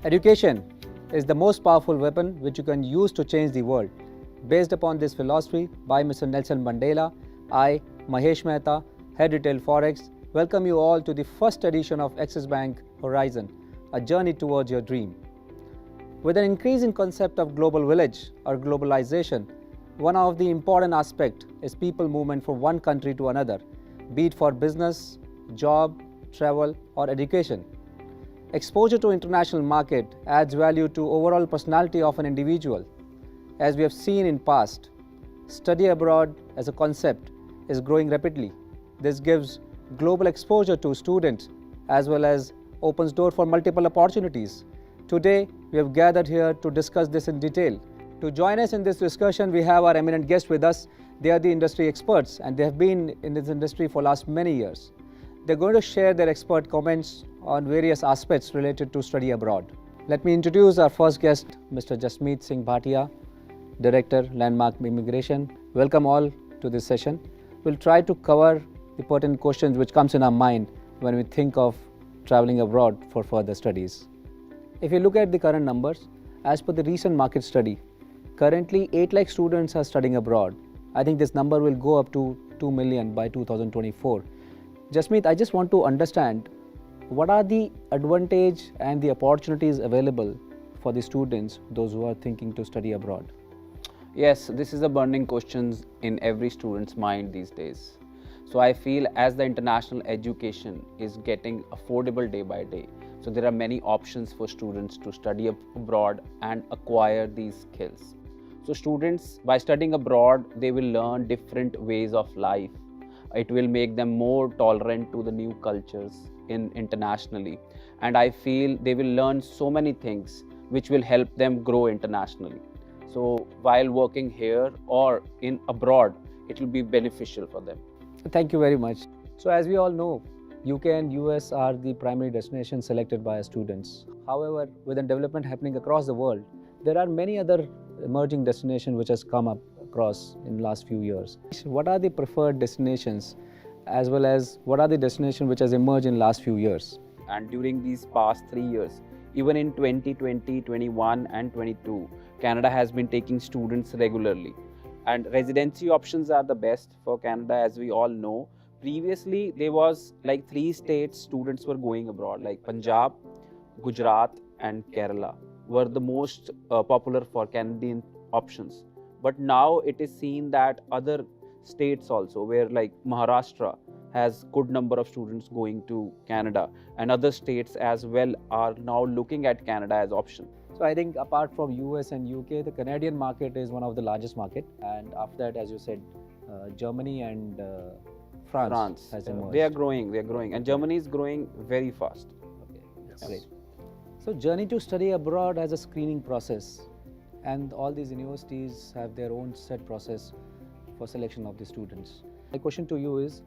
Education is the most powerful weapon which you can use to change the world. Based upon this philosophy by Mr. Nelson Mandela, I, Mahesh Mehta, Head Retail Forex, welcome you all to the first edition of Axis Bank Horizon, a journey towards your dream. With an increasing concept of global village or globalization, one of the important aspects is people movement from one country to another, be it for business, job, travel or education. Exposure to international market adds value to overall personality of an individual. As we have seen in past, study abroad as a concept is growing rapidly. This gives global exposure to students as well as opens door for multiple opportunities. Today, we have gathered here to discuss this in detail. To join us in this discussion, we have our eminent guests with us. They are the industry experts and they have been in this industry for last many years. They're going to share their expert comments on various aspects related to study abroad. Let me introduce our first guest, Mr. Jasmeet Singh Bhatia, Director, Landmark Immigration. Welcome all to this session. We'll try to cover the pertinent questions which comes in our mind when we think of traveling abroad for further studies. If you look at the current numbers, as per the recent market study, currently 8 lakh students are studying abroad. I think this number will go up to 2 million by 2024. Jasmeet, I just want to understand what are the advantage and the opportunities available for the students, those who are thinking to study abroad? Yes, this is a burning question in every student's mind these days. So I feel as the international education is getting affordable day by day, so there are many options for students to study abroad and acquire these skills. So students, by studying abroad, they will learn different ways of life. It will make them more tolerant to the new cultures internationally. And I feel they will learn so many things which will help them grow internationally. So while working here or in abroad, it will be beneficial for them. Thank you very much. So as we all know, UK and US are the primary destinations selected by our students. However, with the development happening across the world, there are many other emerging destinations which has come up across in the last few years. What are the preferred destinations as well as what are the destinations which has emerged in the last few years? And during these past 3 years, even in 2020, 21 and 22, Canada has been taking students regularly. And residency options are the best for Canada, as we all know. Previously, there was like 3 states students were going abroad, like Punjab, Gujarat and Kerala were the most popular for Canadian options. But now it is seen that other states also, where like Maharashtra has good number of students going to Canada, and other states as well are now looking at Canada as option. So I think apart from US and UK, the Canadian market is one of the largest market, and after that, as you said, Germany and France has emerged. They are growing, and Germany is growing very fast. Okay, that's great. So journey to study abroad has a screening process, and all these universities have their own set process for selection of the students. My question to you is,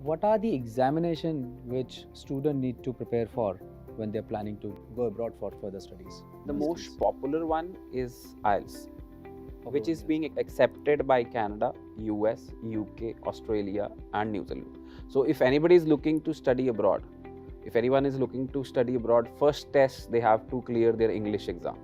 what are the examination which students need to prepare for when they're planning to go abroad for further studies? The most popular one is IELTS, which is being accepted by Canada, US, UK, Australia and New Zealand. So if anybody is looking to study abroad, first test they have to clear their English exam.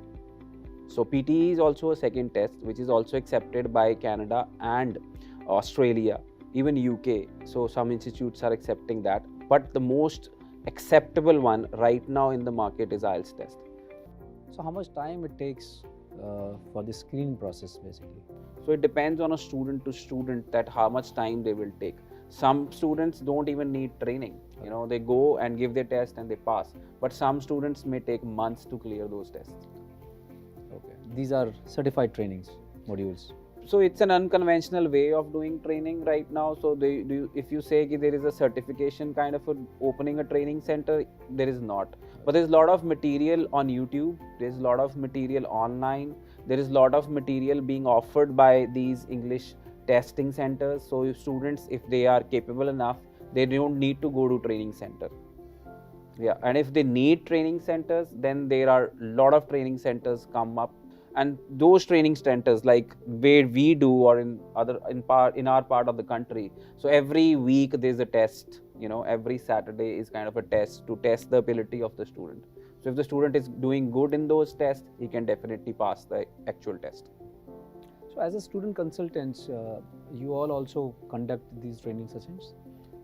So PTE is also a second test which is also accepted by Canada and Australia, even UK. So some institutes are accepting that. But the most acceptable one right now in the market is IELTS test. So how much time it takes for the screening process basically? So it depends on a student to student that how much time they will take. Some students don't even need training. You know, they go and give their test and they pass. But some students may take months to clear those tests. Okay. These are certified trainings, modules. So it's an unconventional way of doing training right now. So if you say there is a certification kind of opening a training center, there is not. But there's a lot of material on YouTube. There's a lot of material online. There is a lot of material being offered by these English testing centers. So if students, if they are capable enough, they don't need to go to training center. Yeah, and if they need training centers, then there are a lot of training centers come up, and those training centers like where we do or in our part of the country. So every week there's a test. You know, every Saturday is kind of a test to test the ability of the student. So if the student is doing good in those tests, he can definitely pass the actual test. So as a student consultants, you all also conduct these training sessions?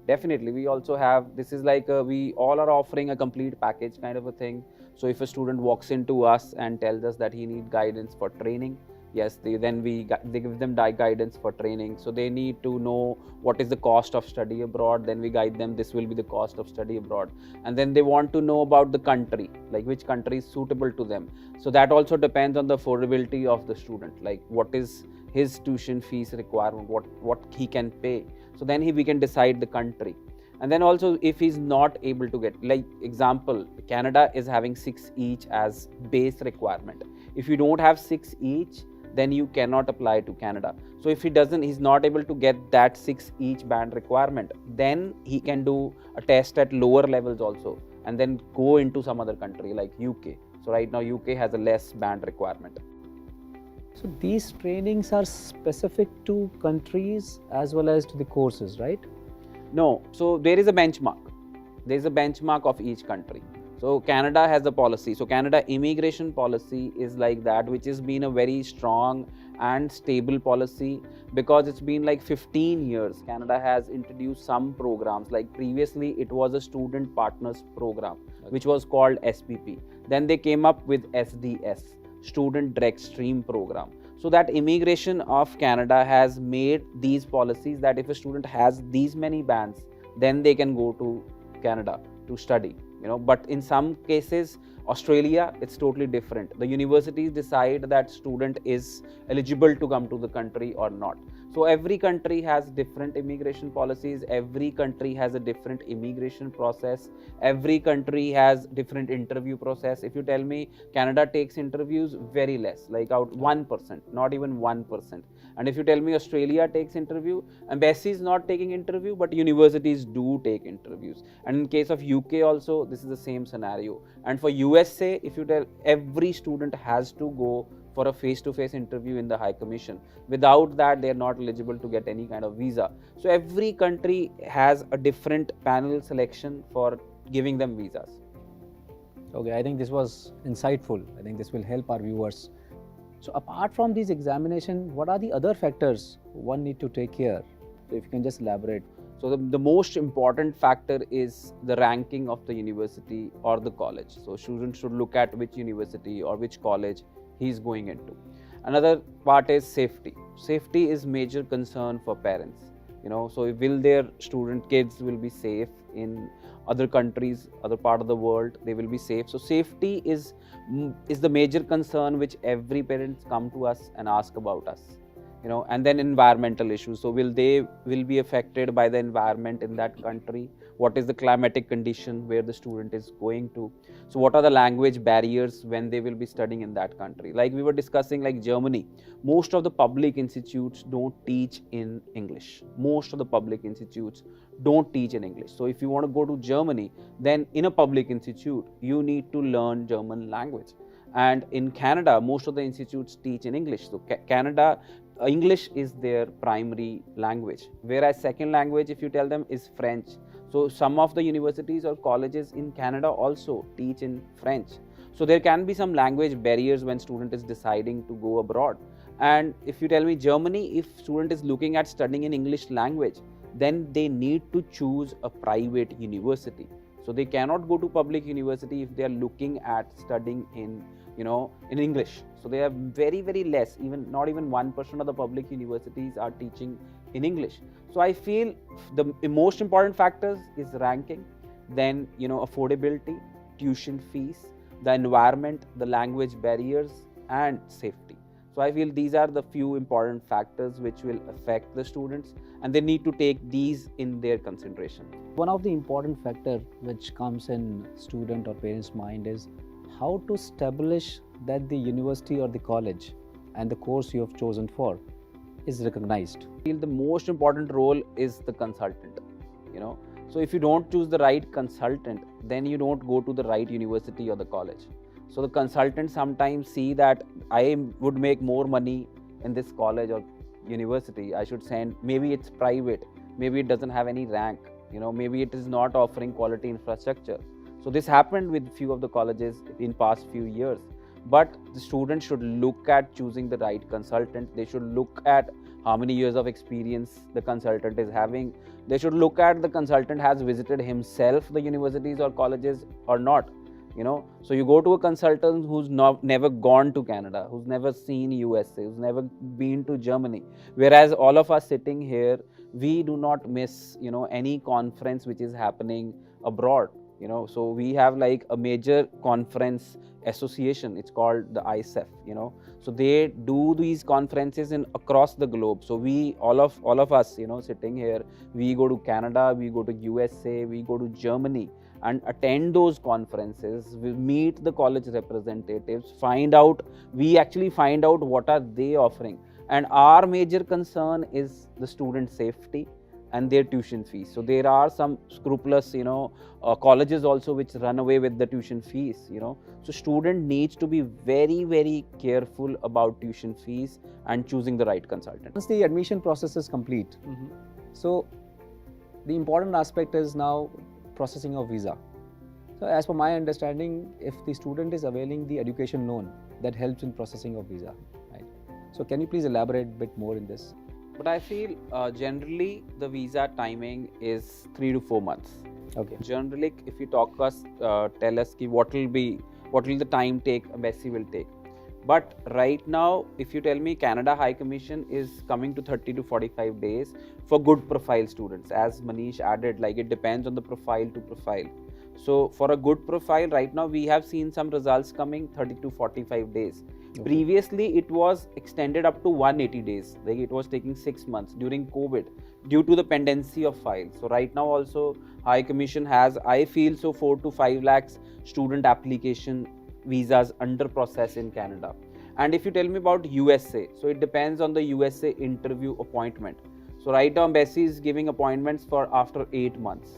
Definitely, we also have, this is like we all are offering a complete package kind of a thing. So if a student walks into us and tells us that he needs guidance for training, yes, they give them guidance for training. So they need to know what is the cost of study abroad, then we guide them, this will be the cost of study abroad. And then they want to know about the country, like which country is suitable to them. So that also depends on the affordability of the student, like what is his tuition fees requirement, what he can pay. So then we can decide the country. And then also if he's not able to get, like example, Canada is having 6 each as base requirement. If you don't have 6 each, then you cannot apply to Canada. So if he's not able to get that 6 each band requirement, then he can do a test at lower levels also and then go into some other country like UK. So right now UK has a less band requirement. So these trainings are specific to countries as well as to the courses, right? No, so there is a benchmark. There is a benchmark of each country. So Canada has a policy. So Canada immigration policy is like that, which has been a very strong and stable policy because it's been like 15 years. Canada has introduced some programs, like previously it was a student partners program, which was called SPP. Then they came up with SDS, Student Direct Stream program. So that immigration of Canada has made these policies that if a student has these many bands, then they can go to Canada to study. But in some cases, Australia, it's totally different. The universities decide that student is eligible to come to the country or not. So every country has different immigration policies. Every country has a different immigration process. Every country has different interview process. If you tell me Canada takes interviews very less, like out 1%, not even 1%. And if you tell me Australia takes interview, embassy is not taking interview, but universities do take interviews. And in case of UK also, this is the same scenario. And for USA, if you tell, every student has to go for a face-to-face interview in the High Commission. Without that, they are not eligible to get any kind of visa. So every country has a different panel selection for giving them visas. Okay, I think this was insightful. I think this will help our viewers. So apart from these examinations, what are the other factors one need to take care? So if you can just elaborate. So the most important factor is the ranking of the university or the college. So students should look at which university or which college he is going into. Another part is safety. Safety is major concern for parents. So will their kids will be safe in other countries, other part of the world, they will be safe. So safety is the major concern which every parents come to us and ask about us. And then environmental issues. So will they be affected by the environment in that country? What is the climatic condition where the student is going to? So what are the language barriers when they will be studying in that country? Like we were discussing, like Germany, most of the public institutes don't teach in English. Most of the public institutes don't teach in English. So if you want to go to Germany, then in a public institute, you need to learn German language. And in Canada, most of the institutes teach in English. So Canada, English is their primary language, whereas second language, if you tell them, is French. So some of the universities or colleges in Canada also teach in French. So there can be some language barriers when student is deciding to go abroad. And if you tell me Germany, if student is looking at studying in English language, then they need to choose a private university. So they cannot go to public university if they are looking at studying in English. So they are very, very less, not even 1% of the public universities are teaching in English. So I feel the most important factors is ranking, then affordability, tuition fees, the environment, the language barriers, and safety. So I feel these are the few important factors which will affect the students, and they need to take these in their consideration. One of the important factors which comes in student or parents' mind is how to establish that the university or the college and the course you have chosen for is recognized. I feel the most important role is the consultant. So if you don't choose the right consultant, then you don't go to the right university or the college. So the consultant sometimes see that I would make more money in this college or university. I should send, maybe it's private, maybe it doesn't have any rank, maybe it is not offering quality infrastructure. So this happened with few of the colleges in past few years. But the students should look at choosing the right consultant. They should look at how many years of experience the consultant is having. They should look at the consultant has visited himself the universities or colleges or not. So you go to a consultant who's never gone to Canada, who's never seen USA, who's never been to Germany. Whereas all of us sitting here, we do not miss, any conference which is happening abroad. So we have like a major conference association. It's called the ICEF. So they do these conferences in across the globe. So we all of us, sitting here, we go to Canada, we go to USA, we go to Germany and attend those conferences. We meet the college representatives, we actually find out what are they offering. And our major concern is the student safety and their tuition fees. So there are some scrupulous, colleges also which run away with the tuition fees, So student needs to be very, very careful about tuition fees and choosing the right consultant. Once the admission process is complete, so the important aspect is now processing of visa. So as per my understanding, if the student is availing the education loan, that helps in processing of visa, right? So can you please elaborate a bit more in this? But I feel generally the visa timing is 3 to 4 months. Okay. Generally, if you tell us what will the time take embassy will take. But right now, if you tell me Canada High Commission is coming to 30 to 45 days for good profile students, as Manish added, like it depends on the profile to profile. So for a good profile, right now we have seen some results coming 30 to 45 days. Okay. Previously, it was extended up to 180 days. Like it was taking 6 months during COVID due to the pendency of files. So right now also High Commission has, I feel so 4 to 5 lakhs student application visas under process in Canada. And if you tell me about USA, so it depends on the USA interview appointment. So right now embassy is giving appointments for after 8 months.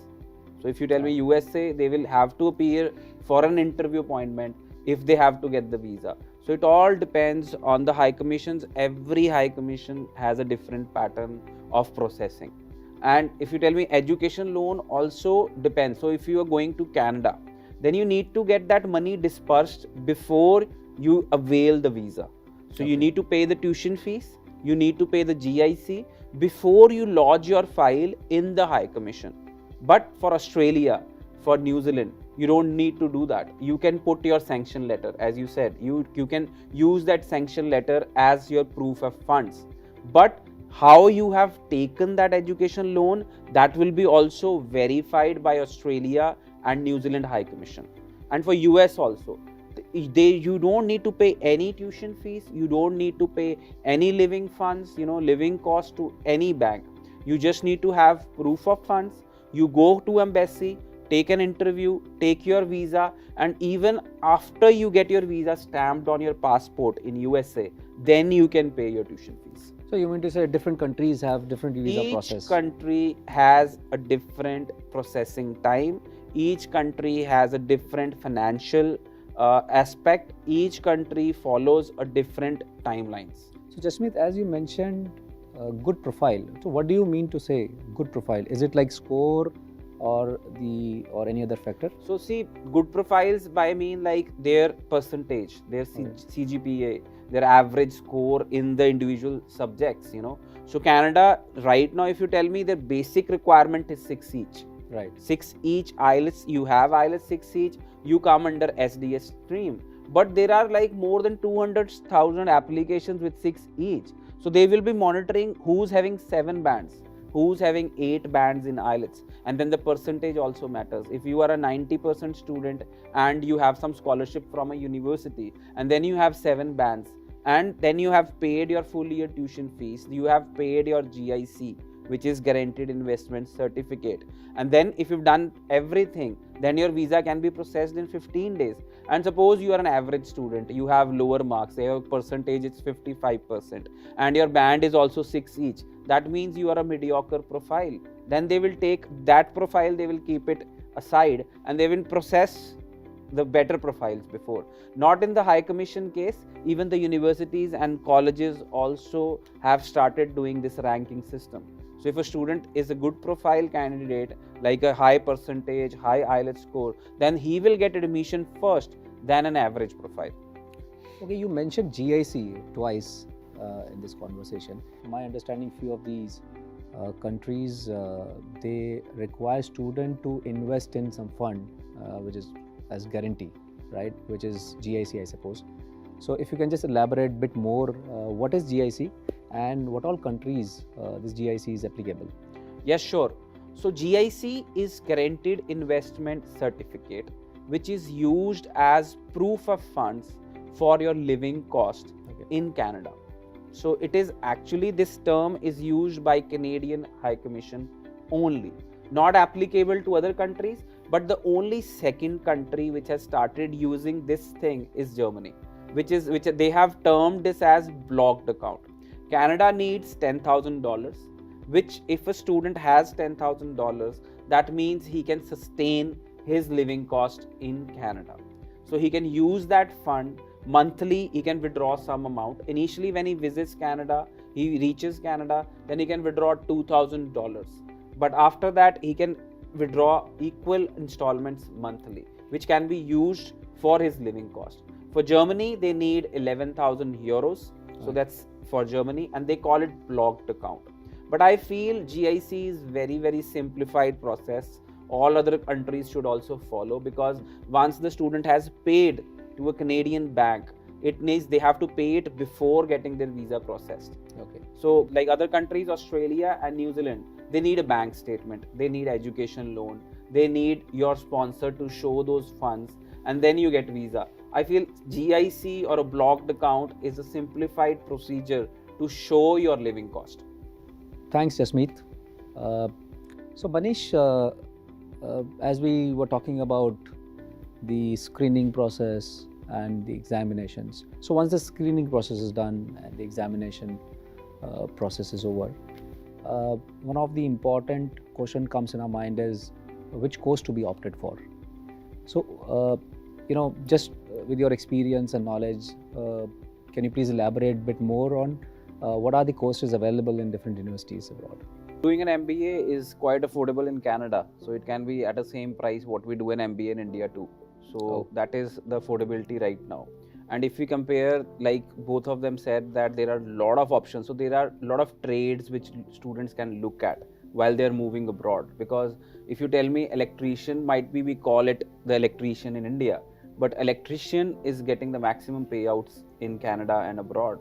So if you tell me USA, they will have to appear for an interview appointment if they have to get the visa. So it all depends on the High Commissions. Every High Commission has a different pattern of processing. And if you tell me education loan also depends. So if you are going to Canada, then you need to get that money dispersed before you avail the visa. So you need to pay the tuition fees, you need to pay the GIC before you lodge your file in the High Commission. But for Australia, for New Zealand, you don't need to do that. You can put your sanction letter, as you said, you can use that sanction letter as your proof of funds. But how you have taken that education loan, that will be also verified by Australia and New Zealand High Commission. And for US also, you don't need to pay any tuition fees, you don't need to pay any living funds, living costs to any bank. You just need to have proof of funds. You go to embassy, take an interview, take your visa, and even after you get your visa stamped on your passport in USA, then you can pay your tuition fees. So you mean to say different countries have different visa process? Each country has a different processing time. Each country has a different financial aspect. Each country follows a different timelines. So Jasmeet, as you mentioned, good profile. So what do you mean to say good profile? Is it like score or any other factor? So see, good profiles by mean like their percentage, their CGPA, their average score in the individual subjects, So Canada, right now, if you tell me their basic requirement is 6 each. Right. 6 each IELTS, you have IELTS 6 each, you come under SDS stream. But there are like more than 200,000 applications with 6 each. So they will be monitoring who's having 7 bands, who's having 8 bands in IELTS. And then the percentage also matters. If you are a 90% student and you have some scholarship from a university, and then you have 7 bands, and then you have paid your full year tuition fees, you have paid your GIC, which is guaranteed investment certificate. And then if you've done everything, then your visa can be processed in 15 days. And suppose you are an average student, you have lower marks, your percentage is 55%, and your band is also 6 each. That means you are a mediocre profile. Then they will take that profile, they will keep it aside, and they will process the better profiles before. Not in the High Commission case, even the universities and colleges also have started doing this ranking system. So if a student is a good profile candidate, like a high percentage, high IELTS score, then he will get admission first than an average profile. Okay, you mentioned GIC twice in this conversation. My understanding, few of these countries, they require student to invest in some fund, which is as guarantee, right? Which is GIC, I suppose. So if you can just elaborate a bit more, what is GIC and what all countries this GIC is applicable? Yes, sure. So GIC is Guaranteed Investment Certificate, which is used as proof of funds for your living cost in Canada. So it is actually, this term is used by Canadian High Commission only, not applicable to other countries, but the only second country which has started using this thing is Germany, which they have termed this as blocked account. Canada needs $10,000, which if a student has $10,000, that means he can sustain his living cost in Canada. So he can use that fund monthly. He can withdraw some amount. Initially, when he visits Canada, he reaches Canada, then he can withdraw $2,000. But after that, he can withdraw equal installments monthly, which can be used for his living cost. For Germany, they need 11,000 euros. So that's for Germany, and they call it blocked account. But I feel GIC is very, very simplified process. All other countries should also follow, because once the student has paid to a Canadian bank, it means they have to pay it before getting their visa processed. Okay. So like other countries, Australia and New Zealand, they need a bank statement, they need education loan, they need your sponsor to show those funds, and then you get visa. I feel GIC or a blocked account is a simplified procedure to show your living cost. Thanks, Jasmeet. So Manish, as we were talking about the screening process and the examinations. So once the screening process is done and the examination process is over, one of the important question comes in our mind is which course to be opted for. So, just with your experience and knowledge, can you please elaborate a bit more on what are the courses available in different universities abroad? Doing an MBA is quite affordable in Canada, so it can be at the same price what we do an MBA in India too. So that is the affordability right now. And if we compare, like both of them said that there are a lot of options. So there are a lot of trades which students can look at while they're moving abroad. Because if you tell me electrician, might be we call it the electrician in India, but electrician is getting the maximum payouts in Canada and abroad.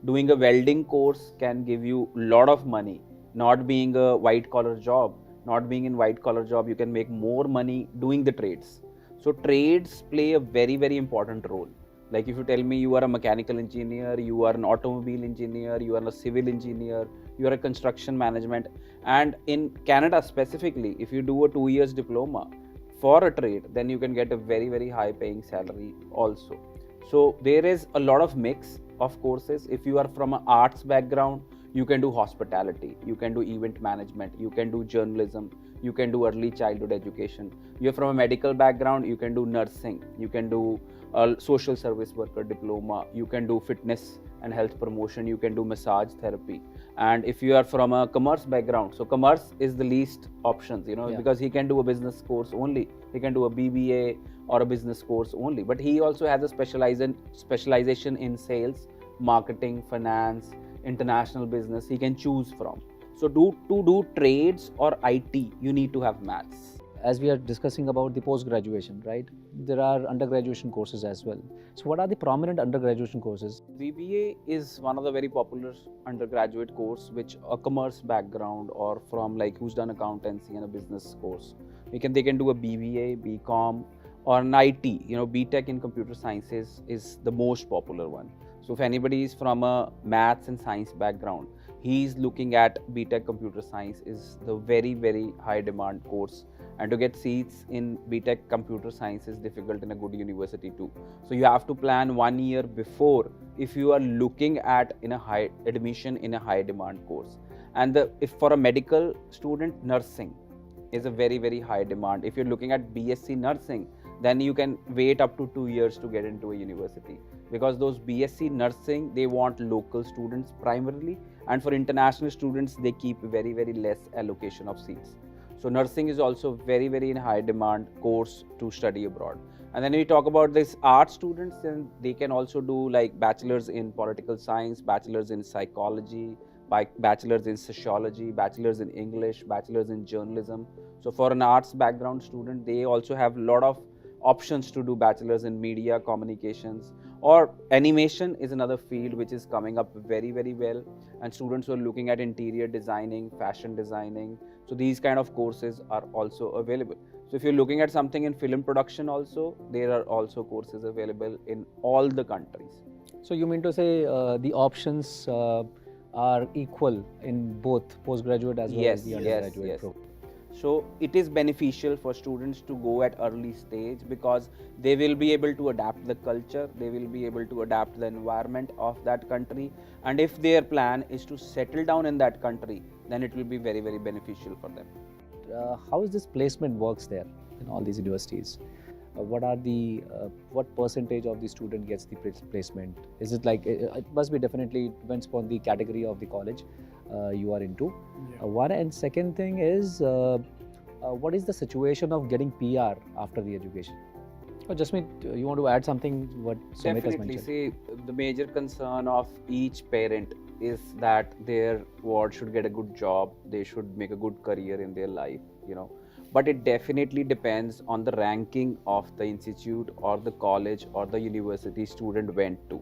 Doing a welding course can give you a lot of money. Not being a white collar job, you can make more money doing the trades. So trades play a very, very important role. Like if you tell me you are a mechanical engineer, you are an automobile engineer, you are a civil engineer, you are a construction management. And in Canada specifically, if you do a 2 years diploma for a trade, then you can get a very, very high paying salary also. So there is a lot of mix of courses. If you are from an arts background, you can do hospitality, you can do event management, you can do journalism, you can do early childhood education. You're from a medical background, you can do nursing, you can do a social service worker diploma, you can do fitness and health promotion, you can do massage therapy. And if you are from a commerce background, so commerce is the least options, because he can do a business course only, he can do a BBA or a business course only, but he also has a specialization in sales, marketing, finance, international business he can choose from. So to do trades or IT, you need to have maths. As we are discussing about the post-graduation, right? There are undergraduation courses as well. So what are the prominent undergraduation courses? BBA is one of the very popular undergraduate course, which a commerce background or from like who's done accountancy and a business course. They can do a BBA, BCom or an IT, BTech in computer sciences is the most popular one. So if anybody is from a maths and science background, he's looking at BTech computer science is the very, very high demand course. And to get seats in BTech computer science is difficult in a good university too. So you have to plan 1 year before if you are looking at in a high admission in a high demand course. And if for a medical student, nursing is a very, very high demand. If you're looking at BSc nursing, then you can wait up to 2 years to get into a university, because those BSc nursing, they want local students primarily, And for international students, they keep very, very less allocation of seats. So nursing is also very, very in high demand course to study abroad. And then we talk about this art students, then they can also do like bachelor's in political science, bachelor's in psychology, bachelor's in sociology, bachelor's in English, bachelor's in journalism. So for an arts background student, they also have a lot of options to do bachelor's in media communications, or animation is another field which is coming up very, very well, and students who are looking at interior designing, fashion designing, so these kind of courses are also available. So if you're looking at something in film production also, there are also courses available in all the countries. So you mean to say the options are equal in both postgraduate as well as the undergraduate program? So it is beneficial for students to go at early stage, because they will be able to adapt the culture, they will be able to adapt the environment of that country, and if their plan is to settle down in that country, then it will be very, very beneficial for them. How is this placement works there in all these universities? What percentage of the student gets the placement? Is it like, it must be definitely depends upon the category of the college you are into. One, and second thing is, what is the situation of getting PR after the education? Jasmeet, you want to add something what Sumit has mentioned? See, the major concern of each parent is that their ward should get a good job, they should make a good career in their life, but it definitely depends on the ranking of the institute or the college or the university student went to.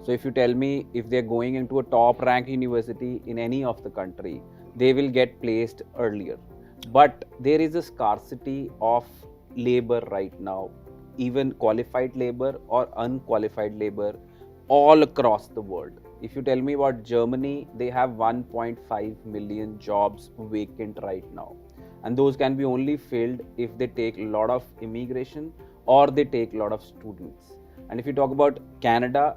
So if you tell me, if they're going into a top ranked university in any of the country, they will get placed earlier. But there is a scarcity of labor right now, even qualified labor or unqualified labor, all across the world. If you tell me about Germany, they have 1.5 million jobs vacant right now. And those can be only filled if they take a lot of immigration or they take a lot of students. And if you talk about Canada,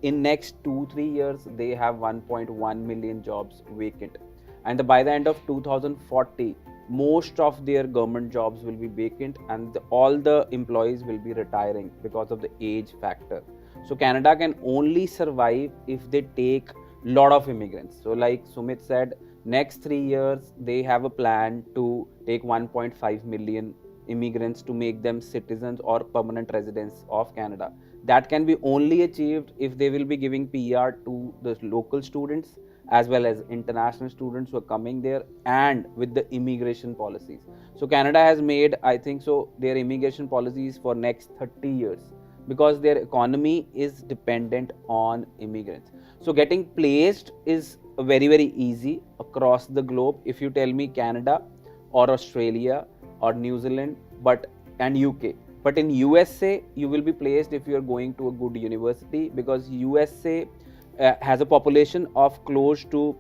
in next 2-3 years, they have 1.1 million jobs vacant. And by the end of 2040, most of their government jobs will be vacant, and all the employees will be retiring because of the age factor. So Canada can only survive if they take a lot of immigrants. So like Sumit said, next 3 years, they have a plan to take 1.5 million immigrants to make them citizens or permanent residents of Canada. That can be only achieved if they will be giving PR to the local students as well as international students who are coming there, and with the immigration policies. So Canada has made, I think so, their immigration policies for next 30 years, because their economy is dependent on immigrants. So getting placed is very, very easy across the globe. If you tell me Canada or Australia or New Zealand and UK, but in USA you will be placed if you are going to a good university, because USA has a population of close to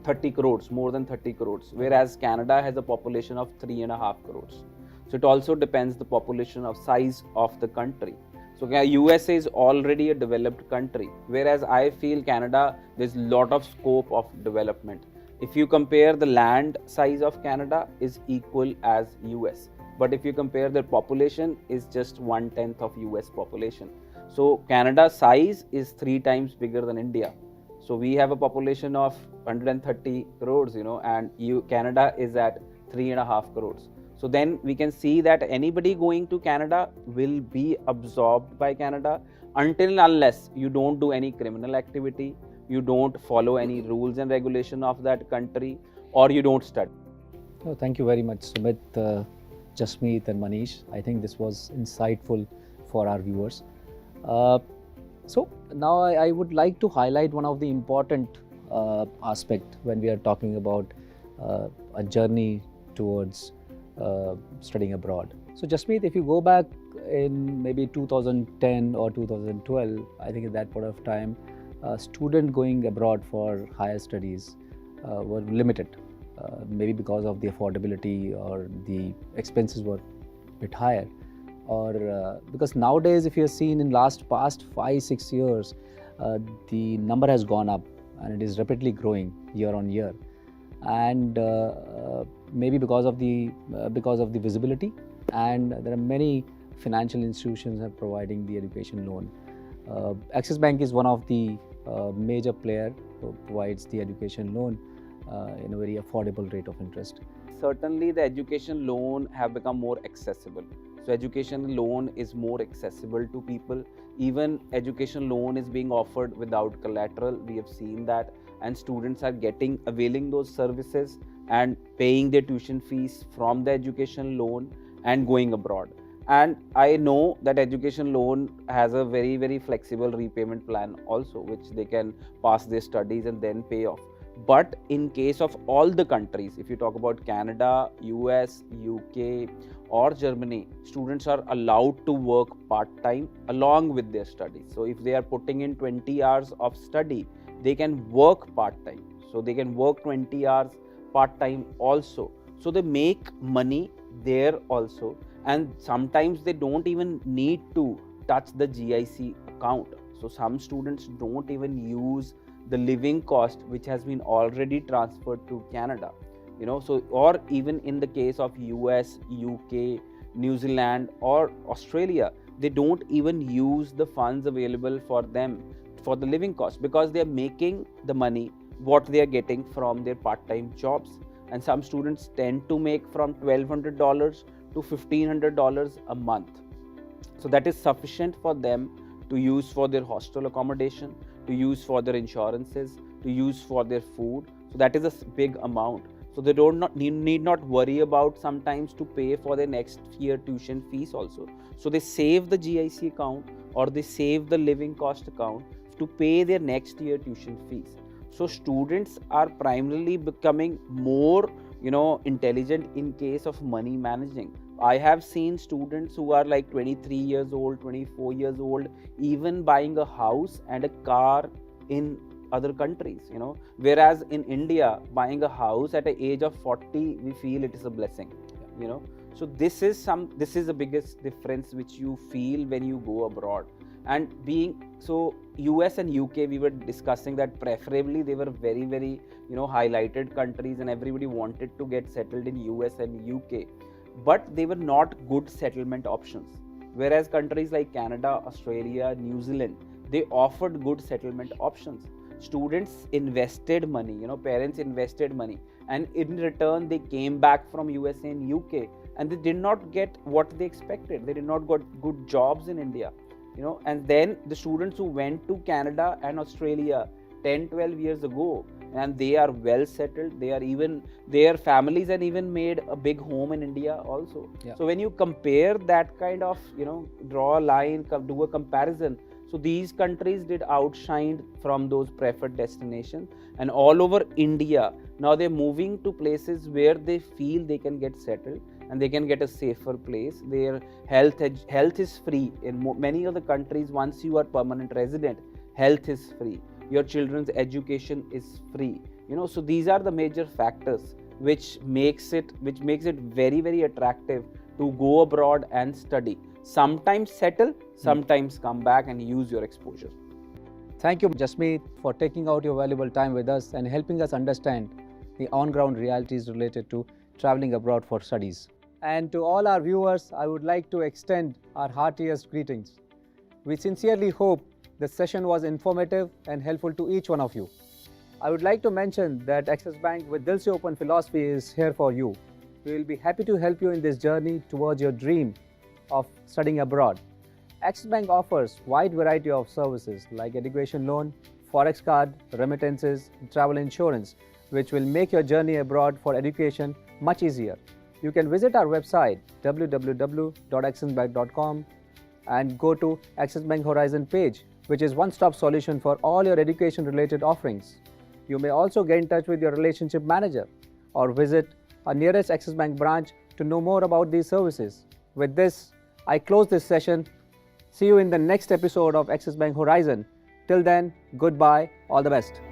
30 crores, more than 30 crores, whereas Canada has a population of 3.5 crores. So it also depends the population of size of the country. So USA is already a developed country, whereas I feel Canada, there's a lot of scope of development. If you compare the land size of Canada is equal as US, but if you compare their population is just 1/10 of US population. So Canada's size is 3 times bigger than India. So we have a population of 130 crores, and Canada is at 3.5 crores. So then we can see that anybody going to Canada will be absorbed by Canada until and unless you don't do any criminal activity, you don't follow any rules and regulation of that country, or you don't study. Oh, thank you very much, Sumit, Jasmeet and Manish. I think this was insightful for our viewers. So now I would like to highlight one of the important aspect when we are talking about a journey towards studying abroad. So Jasmeet, if you go back in maybe 2010 or 2012, I think at that point of time, students going abroad for higher studies were limited, maybe because of the affordability or the expenses were a bit higher, or because nowadays, if you have seen in past 5-6 years, the number has gone up and it is rapidly growing year on year, and maybe because of the visibility, and there are many financial institutions are providing the education loan. Axis Bank is one of the major player who provides the education loan in a very affordable rate of interest. Certainly the education loan have become more accessible. So education loan is more accessible to people. Even education loan is being offered without collateral. We have seen that, and students are availing those services and paying their tuition fees from the education loan and going abroad. And I know that education loan has a very, very flexible repayment plan also, which they can pass their studies and then pay off. But in case of all the countries, if you talk about Canada, US, UK or Germany, students are allowed to work part-time along with their studies. So if they are putting in 20 hours of study, they can work part-time. So they can work 20 hours part-time also. So they make money there also. And sometimes they don't even need to touch the GIC account. So some students don't even use the living cost which has been already transferred to Canada. So or even in the case of US, UK, New Zealand or Australia, they don't even use the funds available for them for the living cost, because they are making the money what they are getting from their part-time jobs. And some students tend to make from $1,200 to $1,500 a month. So that is sufficient for them to use for their hostel accommodation, to use for their insurances, to use for their food. So that is a big amount. So they need not worry about sometimes to pay for their next year tuition fees also. So they save the GIC account or they save the living cost account to pay their next year tuition fees. So students are primarily becoming more intelligent in case of money managing. I have seen students who are like 23 years old, 24 years old, even buying a house and a car in other countries, whereas in India, buying a house at the age of 40, we feel it is a blessing, So this is the biggest difference which you feel when you go abroad. And US and UK, we were discussing that preferably they were very, very, highlighted countries, and everybody wanted to get settled in US and UK, but they were not good settlement options. Whereas countries like Canada, Australia, New Zealand, they offered good settlement options. Students invested money, parents invested money, and in return they came back from USA and UK, and they did not get what they expected. They did not get good jobs in India. And then the students who went to Canada and Australia 10-12 years ago, and they are well settled, their families and even made a big home in India also. So when you compare that kind of, draw a line, do a comparison, so these countries did outshine from those preferred destinations, and all over India now they're moving to places where they feel they can get settled and they can get a safer place. Their health is free in many of the countries. Once you are permanent resident, health is free, your children's education is free. So these are the major factors which makes it very, very attractive to go abroad and study. Sometimes settle, sometimes come back and use your exposure. Thank you, Jasmeet, for taking out your valuable time with us and helping us understand the on-ground realities related to traveling abroad for studies. And to all our viewers, I would like to extend our heartiest greetings. We sincerely hope the session was informative and helpful to each one of you. I would like to mention that Axis Bank with Dil Se Open philosophy is here for you. We will be happy to help you in this journey towards your dream of studying abroad. Axis Bank offers wide variety of services like education loan, forex card, remittances, travel insurance, which will make your journey abroad for education much easier. You can visit our website www.axisbank.com and go to Axis Bank Horizon page, which is one-stop solution for all your education-related offerings. You may also get in touch with your relationship manager or visit our nearest Axis Bank branch to know more about these services. With this, I close this session. See you in the next episode of Axis Bank Horizon. Till then, goodbye, all the best.